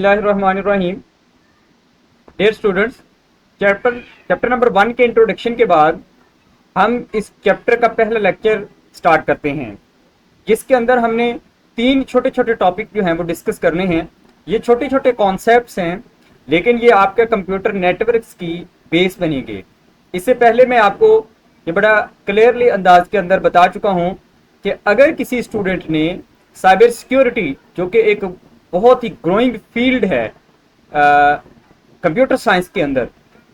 बिस्मिल्लाहिर्रहमानिर्रहीम। Dear students, chapter number 1 के introduction के बाद हम इस चैप्टर का पहला लेक्चर स्टार्ट करते हैं, जिसके अंदर हमने 3 छोटे छोटे टॉपिक जो हैं वो डिस्कस करने हैं। ये छोटे छोटे कॉन्सेप्ट्स हैं, लेकिन ये आपके कंप्यूटर नेटवर्क्स की बेस बनेंगे। इससे पहले मैं आपको ये बड़ा क्लियरली अंदाज के अंदर बता चुका हूँ कि अगर किसी स्टूडेंट ने साइबर सिक्योरिटी, जो कि एक बहुत ही ग्रोइंग फील्ड है कंप्यूटर साइंस के अंदर,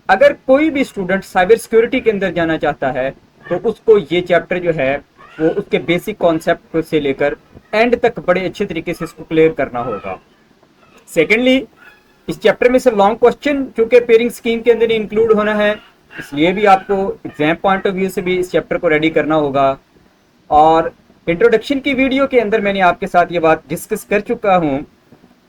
अगर कोई भी स्टूडेंट साइबर सिक्योरिटी के अंदर जाना चाहता है तो उसको ये चैप्टर जो है वो उसके बेसिक कॉन्सेप्ट से लेकर एंड तक बड़े अच्छे तरीके से इसको क्लियर करना होगा। सेकेंडली, इस चैप्टर में से लॉन्ग क्वेश्चन चूंकि पेयरिंग स्कीम के अंदर इंक्लूड होना है, इसलिए भी आपको एग्जाम पॉइंट ऑफ व्यू से भी इस चैप्टर को रेडी करना होगा। और इंट्रोडक्शन की वीडियो के अंदर मैंने आपके साथ ये बात डिस्कस कर चुका हूँ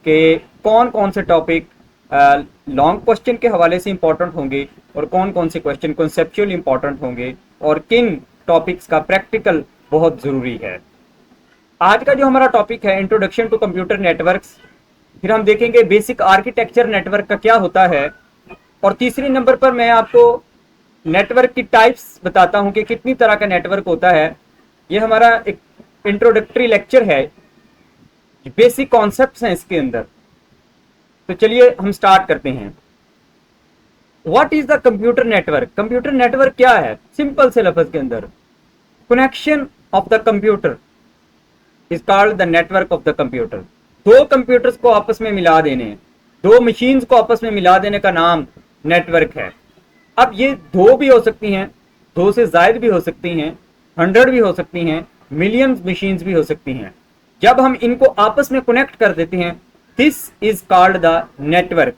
कि कौन कौन से टॉपिक लॉन्ग क्वेश्चन के हवाले से इंपॉर्टेंट होंगे और कौन कौन से क्वेश्चन कॉन्सेप्चुअल इंपॉर्टेंट होंगे और किन टॉपिक्स का प्रैक्टिकल बहुत ज़रूरी है। आज का जो हमारा टॉपिक है इंट्रोडक्शन टू कंप्यूटर नेटवर्क्स, फिर हम देखेंगे बेसिक आर्किटेक्चर नेटवर्क का क्या होता है, और तीसरे नंबर पर मैं आपको नेटवर्क की टाइप्स बताता हूं कि कितनी तरह का नेटवर्क होता है। ये हमारा एक इंट्रोडक्टरी लेक्चर है, बेसिक कॉन्सेप्ट्स हैं इसके अंदर। तो चलिए हम स्टार्ट करते हैं। What is the computer network? Computer network क्या है? सिंपल से लफ्ज के अंदर, connection of the computer is called the network of the computer. दो कंप्यूटर्स को आपस में मिला देने, दो मशीन्स को आपस में मिला देने का नाम नेटवर्क है। अब ये दो भी हो सकती हैं, दो से ज्यादा भी हो सकती हैं, 100 भी हो सकती हैं, मिलियंस मशीन्स भी हो सकती हैं। जब हम इनको आपस में कनेक्ट कर देते हैं, this is called the network.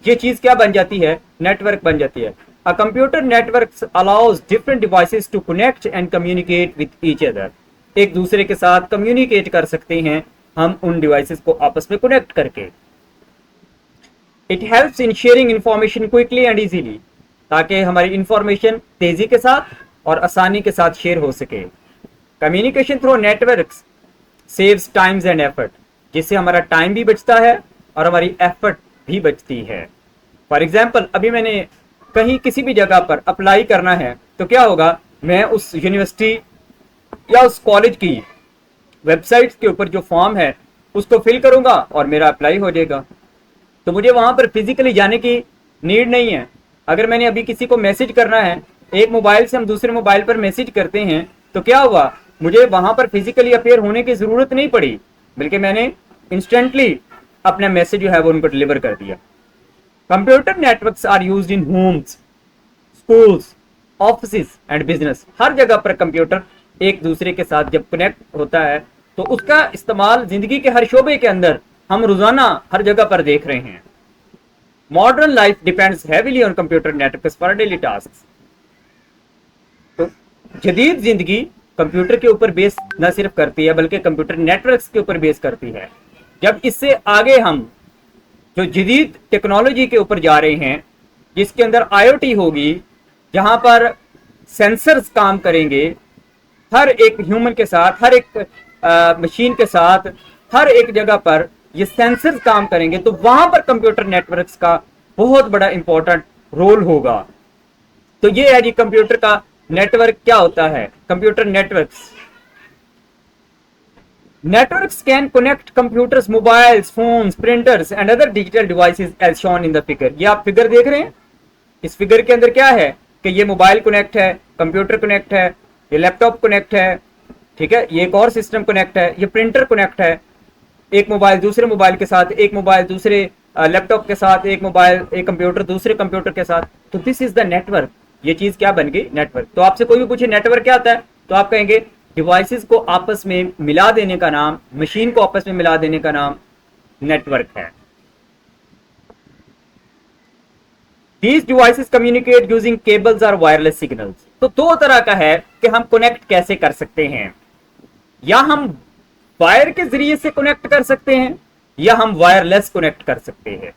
ये चीज क्या बन जाती है? नेटवर्क बन जाती है। A computer network allows different devices to connect and communicate with each other. एक दूसरे के साथ कम्युनिकेट कर सकते हैं हम उन डिवाइसेस को आपस में कनेक्ट करके। It helps in sharing information quickly and easily, ताकि हमारी इंफॉर्मेशन तेजी के साथ और आसानी के साथ शेयर हो सके। Communication through networks saves times and effort, जिससे हमारा टाइम भी बचता है और हमारी एफर्ट भी बचती है। फॉर एग्जाम्पल, अभी मैंने कहीं किसी भी जगह पर अप्लाई करना है तो क्या होगा, मैं उस यूनिवर्सिटी या उस कॉलेज की वेबसाइट के ऊपर जो फॉर्म है उसको फिल करूंगा और मेरा अप्लाई हो जाएगा। तो मुझे वहां पर फिजिकली जाने की नीड नहीं है। अगर मैंने अभी किसी को मैसेज करना है, एक मोबाइल से हम दूसरे मोबाइल पर मैसेज करते हैं, तो क्या हुआ, मुझे वहां पर फिजिकली अपेयर होने की जरूरत नहीं पड़ी, बल्कि मैंने इंस्टेंटली अपना मैसेज जो है वो उनको डिलीवर कर दिया। Computer networks are used in homes, schools, office and business. हर जगह पर कंप्यूटर एक दूसरे के साथ जब कनेक्ट होता है तो उसका इस्तेमाल जिंदगी के हर शोबे के अंदर हम रोजाना हर जगह पर देख रहे हैं। Modern life depends heavily on computer networks for daily tasks. तो जदीद जिंदगी कंप्यूटर के ऊपर बेस न सिर्फ करती है बल्कि कंप्यूटर नेटवर्क्स के ऊपर बेस करती है। जब इससे आगे हम जो जदीद टेक्नोलॉजी के ऊपर जा रहे हैं, जिसके अंदर आईओटी होगी, जहां पर सेंसर्स काम करेंगे हर एक ह्यूमन के साथ, हर एक मशीन के साथ, हर एक जगह पर ये सेंसर्स काम करेंगे, तो वहां पर कंप्यूटर नेटवर्क्स का बहुत बड़ा इंपॉर्टेंट रोल होगा। तो ये है जी कंप्यूटर का नेटवर्क क्या होता है। Computer networks can connect computers, mobiles, phones, printers and other digital devices as shown in the figure. ये आप फिगर देख रहे हैं, इस फिगर के अंदर क्या है कि ये मोबाइल कनेक्ट है, कंप्यूटर कनेक्ट है, ये लैपटॉप कनेक्ट है, ठीक है, ये एक और सिस्टम कनेक्ट है, ये प्रिंटर कनेक्ट है, एक मोबाइल दूसरे मोबाइल के साथ, एक मोबाइल दूसरे लैपटॉप के साथ, एक मोबाइल एक कंप्यूटर दूसरे कंप्यूटर के साथ। तो दिस इज द नेटवर्क। ये चीज क्या बन गई? नेटवर्क। तो आपसे कोई भी पूछे नेटवर्क क्या होता है तो आप कहेंगे डिवाइसेस को आपस में मिला देने का नाम, मशीन को आपस में मिला देने का नाम नेटवर्क है। These devices communicate using cables or wireless signals। तो दो तरह का है कि हम कनेक्ट कैसे कर सकते हैं, या हम वायर के जरिए से कनेक्ट कर सकते हैं या हम वायरलेस कनेक्ट कर सकते हैं।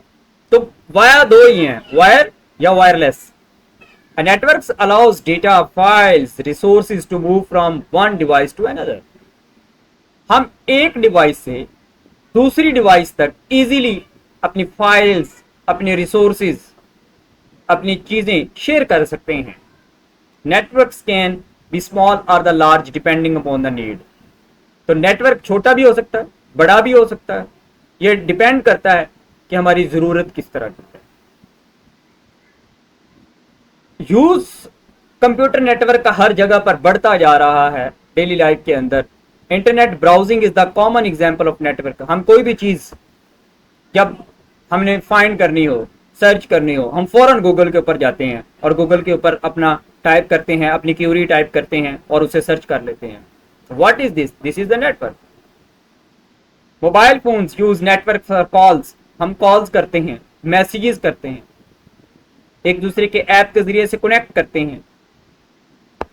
तो वाया दो ही हैं, वायर या wireless. A network allows data, files, resources to move from one device to another। हम एक डिवाइस से दूसरी डिवाइस तक इजीली अपनी फाइल्स, अपने रिसोर्सेज, अपनी चीजें शेयर कर सकते हैं। नेटवर्क्स कैन बी स्मॉल और the large depending upon the need. तो नेटवर्क छोटा भी हो सकता है, बड़ा भी हो सकता है, ये डिपेंड करता है कि हमारी जरूरत किस तरह की है। यूज कंप्यूटर नेटवर्क का हर जगह पर बढ़ता जा रहा है डेली लाइफ के अंदर। Internet browsing is the common example of network. हम कोई भी चीज जब हमने फाइंड करनी हो, सर्च करनी हो, हम फौरन गूगल के ऊपर जाते हैं और गूगल के ऊपर अपना टाइप करते हैं, अपनी क्यूरी टाइप करते हैं और उसे सर्च कर लेते हैं। What is this? This is the network. Mobile phones use network for calls. हम कॉल्स करते हैं, मैसेजेस करते हैं, एक दूसरे के ऐप के जरिए से कनेक्ट करते हैं।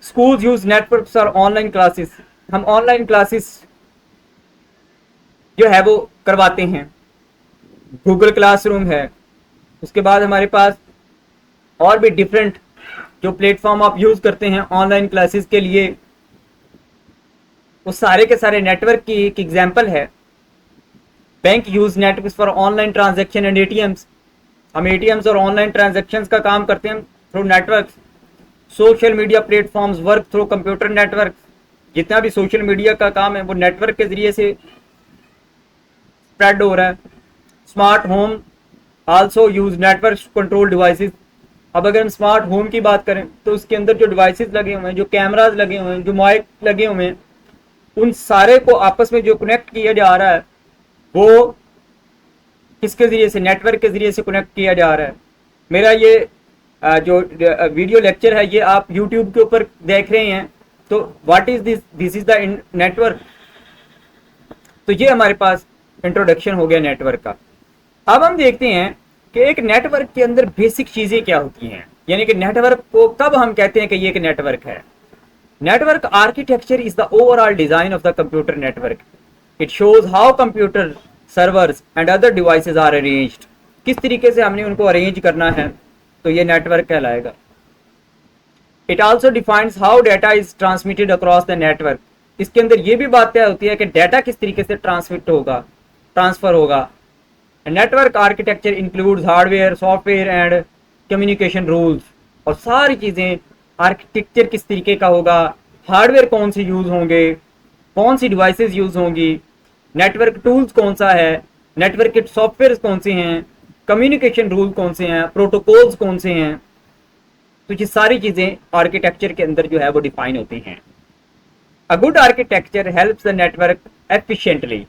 Schools use network for online classes. हम ऑनलाइन क्लासेस जो है वो करवाते हैं। गूगल क्लासरूम है। उसके बाद हमारे पास और भी डिफरेंट जो प्लेटफॉर्म आप यूज करते हैं ऑनलाइन क्लासेस के लिए, वो सारे के सारे नेटवर्क की एक एग्जांपल है। Bank use network for online transaction and ATMs. हम एटीएम्स और ऑनलाइन ट्रांजैक्शंस का काम करते हैं through network. Social media platforms work through computer network. जितना भी सोशल मीडिया का काम है वो नेटवर्क के जरिए से स्प्रेड हो रहा है। Smart home also use network control devices. अब अगर हम स्मार्ट होम की बात करें तो उसके अंदर जो डिवाइसेस लगे हुए हैं, जो कैमराज लगे हुए हैं, जो माइक लगे हुए हैं, उन सारे को आपस में जो कनेक्ट किया जा रहा है वो किसके जरिए से? नेटवर्क के जरिए से कनेक्ट किया जा रहा है। मेरा ये जो वीडियो लेक्चर है ये आप यूट्यूब के ऊपर देख रहे हैं, तो what is this? This is the network. तो ये हमारे पास इंट्रोडक्शन हो गया नेटवर्क का। अब हम देखते हैं कि एक नेटवर्क के अंदर बेसिक चीजें क्या होती हैं, यानी कि नेटवर्क को कब हम कहते हैं कि ये एक नेटवर्क है। Network architecture is the overall design of the computer network. It shows how computer servers and other devices are arranged. किस तरीके से हमने उनको अरेंज करना है, तो ये नेटवर्क कहलाएगा। It also defines how data is transmitted across the network. इसके अंदर ये भी बात तय होती है कि डाटा किस तरीके से ट्रांसमिट होगा, ट्रांसफर होगा। Network architecture includes hardware, software and communication rules. और सारी चीजें, आर्किटेक्चर किस तरीके का होगा, हार्डवेयर कौन से यूज होंगे, कौन सी डिवाइसेस यूज होंगी, नेटवर्क टूल्स कौन सा है, नेटवर्क के सॉफ्टवेयर कौन से हैं, कम्युनिकेशन रूल कौन से हैं, प्रोटोकॉल्स कौन से हैं। तो ये सारी चीजें आर्किटेक्चर के अंदर जो है वो डिफाइन होती हैं। A good architecture helps the network efficiently.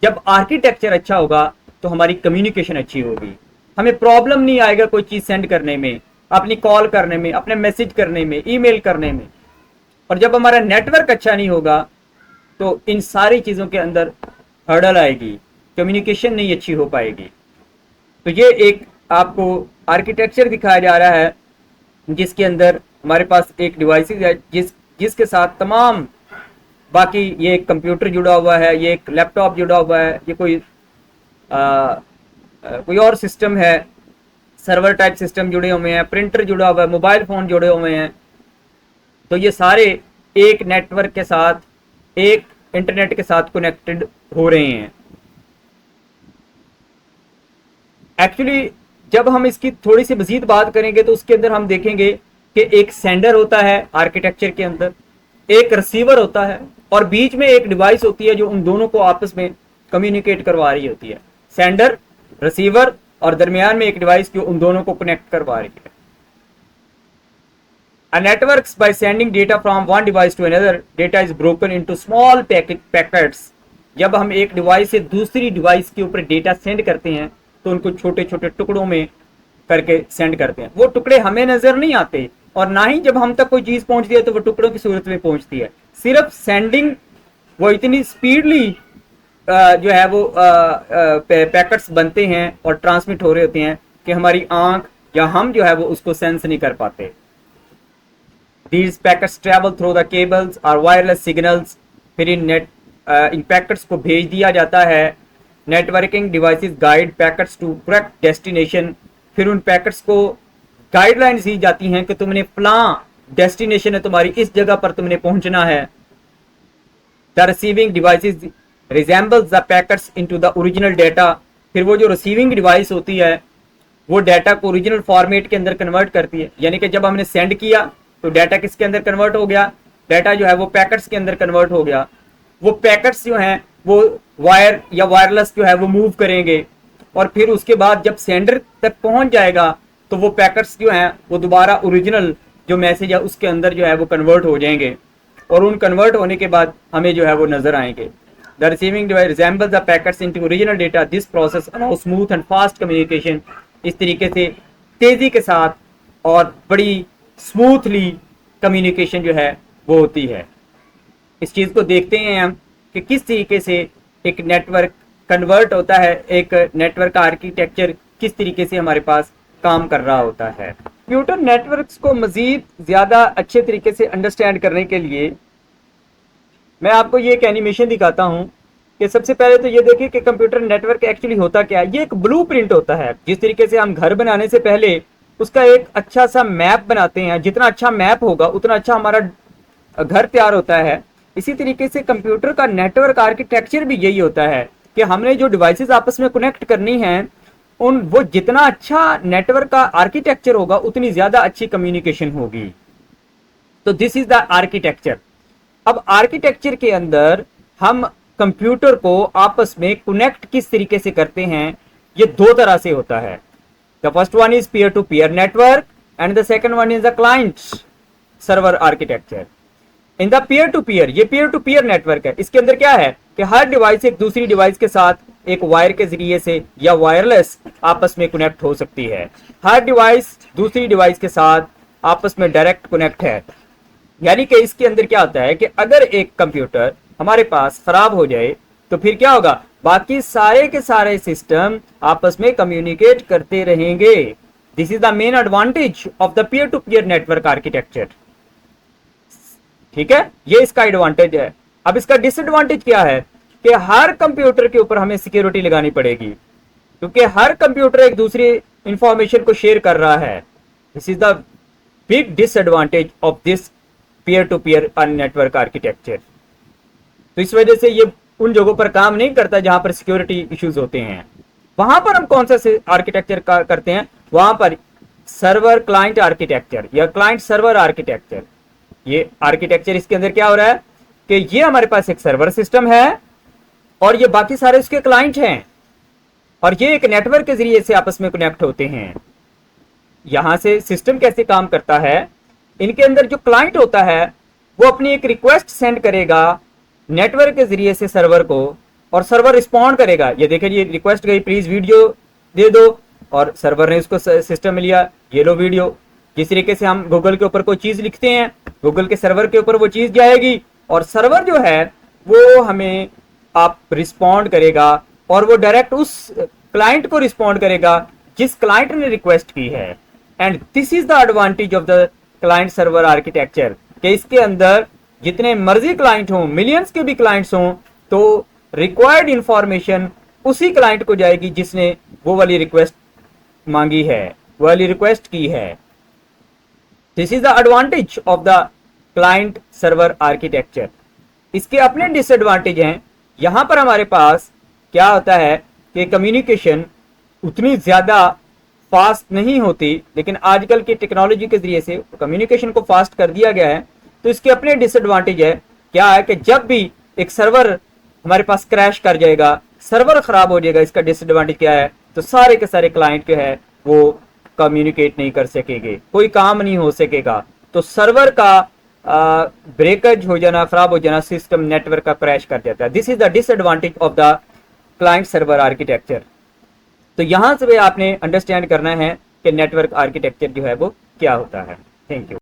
जब आर्किटेक्चर अच्छा होगा तो हमारी कम्युनिकेशन अच्छी होगी, हमें प्रॉब्लम नहीं आएगा कोई चीज सेंड करने में, अपनी कॉल करने में, अपने मैसेज करने में, ईमेल करने में। और जब हमारा नेटवर्क अच्छा नहीं होगा तो इन सारी चीजों के अंदर हर्डल आएगी, कम्युनिकेशन नहीं अच्छी हो पाएगी। तो ये एक आपको आर्किटेक्चर दिखाया जा रहा है जिसके अंदर हमारे पास एक डिवाइस है जिसके साथ तमाम बाकी, ये एक कंप्यूटर जुड़ा हुआ है, ये एक लैपटॉप जुड़ा हुआ है, ये कोई और सिस्टम है, सर्वर टाइप सिस्टम जुड़े हुए हैं, प्रिंटर जुड़ा हुआ है, मोबाइल फोन जुड़े हुए हैं। तो ये सारे एक नेटवर्क के साथ, एक इंटरनेट के साथ कनेक्टेड हो रहे हैं। एक्चुअली जब हम इसकी थोड़ी सी मजीद बात करेंगे तो उसके अंदर हम देखेंगे कि एक सेंडर होता है आर्किटेक्चर के अंदर, एक रिसीवर होता है और बीच में एक डिवाइस होती है जो उन दोनों को आपस में कम्युनिकेट करवा रही होती है। सेंडर, रिसीवर और दरमियान में एक डिवाइस जो उन दोनों को कनेक्ट करवा रही है। A networks by sending data from one device to another, data is broken into small packets। जब हम एक डिवाइस से दूसरी डिवाइस के ऊपर डेटा सेंड करते हैं तो उनको छोटे छोटे टुकड़ों में करके सेंड करते हैं। वो टुकड़े हमें नजर नहीं आते और ना ही जब हम तक कोई चीज पहुंचती है तो वो टुकड़ों की सूरत में पहुंचती है। सिर्फ सेंडिंग वो इतनी स्पीडली जो है वो पैकेट्स बनते हैं और ट्रांसमिट हो रहे होते हैं कि हमारी आंख या हम जो है वो उसको सेंस नहीं कर पाते। These packets travel through the cables or wireless signals। फिर इन पैकेट्स को भेज दिया जाता है। Networking devices guide packets to correct destination. फिर उन पैकेट्स को गाइडलाइंस दी जाती हैं कि तुमने फलां डेस्टिनेशन है, तुम्हारी इस जगह पर तुमने पहुंचना है। The receiving devices resembles the packets into the original data। फिर वो जो रिसीविंग डिवाइस होती है वो डाटा को ओरिजिनल फॉर्मेट के अंदर कन्वर्ट करती है, यानी कि जब हमने सेंड किया तो डाटा किसके अंदर कन्वर्ट हो गया, डाटा जो है वो पैकेट्स के अंदर कन्वर्ट हो गया। वो पैकेट्स जो हैं वो वायर या वायरलेस जो है वो मूव करेंगे, और फिर उसके बाद जब सेंडर तक पहुंच जाएगा तो वो पैकेट्स जो हैं वो दोबारा ओरिजिनल जो मैसेज है उसके अंदर जो है वो कन्वर्ट हो जाएंगे, और उन कन्वर्ट होने के बाद हमें जो है वो नजर आएंगे। The receiving device resembles the packets into original data, this process allows smooth and fast communication. इस तरीके से तेजी के साथ और बड़ी स्मूथली कम्युनिकेशन जो है वो होती है। इस चीज को देखते हैं हम कि किस तरीके से एक नेटवर्क कन्वर्ट होता है, एक नेटवर्क का आर्किटेक्चर किस तरीके से हमारे पास काम कर रहा होता है। कंप्यूटर नेटवर्क्स को मजीद ज्यादा अच्छे तरीके से अंडरस्टैंड करने के लिए मैं आपको ये एक एनिमेशन दिखाता हूं कि सबसे पहले तो ये देखिए कि कंप्यूटर नेटवर्क एक्चुअली होता क्या है। ये एक ब्लूप्रिंट होता है। जिस तरीके से हम घर बनाने से पहले उसका एक अच्छा सा मैप बनाते हैं, जितना अच्छा मैप होगा उतना अच्छा हमारा घर तैयार होता है। इसी तरीके से कंप्यूटर का नेटवर्क आर्किटेक्चर भी यही होता है कि हमने जो डिवाइसेस आपस में कनेक्ट करनी है उन वो जितना अच्छा नेटवर्क का आर्किटेक्चर होगा उतनी ज्यादा अच्छी कम्युनिकेशन होगी। तो दिस इज द आर्किटेक्चर। अब आर्किटेक्चर के अंदर हम कंप्यूटर को आपस में कनेक्ट किस तरीके से करते हैं, ये दो तरह से होता है। The first one is peer to peer network and the second one is the client server architecture. In the peer to peer, ये पीयर टू पीयर नेटवर्क है। इसके अंदर क्या है कि हर डिवाइस एक दूसरी डिवाइस के साथ एक वायर के जरिए से या वायरलेस आपस में कनेक्ट हो सकती है। हर डिवाइस दूसरी डिवाइस के साथ आपस में डायरेक्ट कनेक्ट है। यानी कि इसके अंदर क्या होता है कि अगर एक कंप्यूटर हमारे पास खराब हो जाए तो फिर क्या होगा, बाकी सारे के सारे सिस्टम आपस में कम्युनिकेट करते रहेंगे। This is the main advantage of the peer to peer network architecture. ठीक है, ये इसका एडवांटेज है। अब इसका डिसएडवांटेज क्या है कि हर कंप्यूटर के ऊपर हमें सिक्योरिटी लगानी पड़ेगी, क्योंकि हर कंप्यूटर एक दूसरी इंफॉर्मेशन को शेयर कर रहा है। This is the big disadvantage of this peer to peer network architecture. तो इस वजह से ये उन जगहों पर काम नहीं करता जहां पर सिक्योरिटी इश्यूज होते हैं। वहां पर हम कौन सा आर्किटेक्चर करते हैं, वहां पर सर्वर क्लाइंट आर्किटेक्चर या क्लाइंट सर्वर आर्किटेक्चर। ये आर्किटेक्चर इसके अंदर क्या हो रहा है कि ये हमारे पास एक सर्वर सिस्टम है और ये बाकी सारे उसके क्लाइंट हैं, और ये एक नेटवर्क के जरिए से आपस में कनेक्ट होते हैं। यहां से सिस्टम कैसे काम करता है, इनके अंदर जो क्लाइंट होता है वो अपनी एक रिक्वेस्ट सेंड करेगा नेटवर्क के जरिए से सर्वर को, और सर्वर रिस्पॉन्ड करेगा। ये देखिए, ये रिक्वेस्ट गई प्लीज वीडियो दे दो, और सर्वर ने उसको सिस्टम में लिया, ये लो वीडियो। जिस तरीके से हम गूगल के ऊपर कोई चीज लिखते हैं, गूगल के सर्वर के ऊपर वो चीज जाएगी, और सर्वर जो है वो हमें आप रिस्पॉन्ड करेगा, और वो डायरेक्ट उस क्लाइंट को रिस्पॉन्ड करेगा जिस क्लाइंट ने रिक्वेस्ट की है। And this is the advantage of the client server architecture कि इसके अंदर जितने मर्जी क्लाइंट हों, मिलियंस के भी क्लाइंट्स हों, तो रिक्वायर्ड इंफॉर्मेशन उसी क्लाइंट को जाएगी जिसने वो वाली रिक्वेस्ट मांगी है, वो वाली रिक्वेस्ट की है। This is the advantage of the client server architecture. इसके अपने डिसएडवांटेज हैं। यहां पर हमारे पास क्या होता है कि कम्युनिकेशन उतनी ज्यादा फास्ट नहीं होती, लेकिन आजकल की टेक्नोलॉजी के जरिए से कम्युनिकेशन को फास्ट कर दिया गया है। तो इसके अपने डिसएडवांटेज है। क्या है कि जब भी एक सर्वर हमारे पास क्रैश कर जाएगा, सर्वर खराब हो जाएगा, इसका डिसएडवांटेज क्या है, तो सारे के सारे क्लाइंट जो है वो कम्युनिकेट नहीं कर सकेंगे, कोई काम नहीं हो सकेगा। तो सर्वर का ब्रेकेज हो जाना, खराब हो जाना, सिस्टम नेटवर्क का क्रैश कर जाता है। This is the disadvantage of the client server architecture. तो यहां से आपने अंडरस्टैंड करना है कि नेटवर्क आर्किटेक्चर जो है वो क्या होता है। Thank you.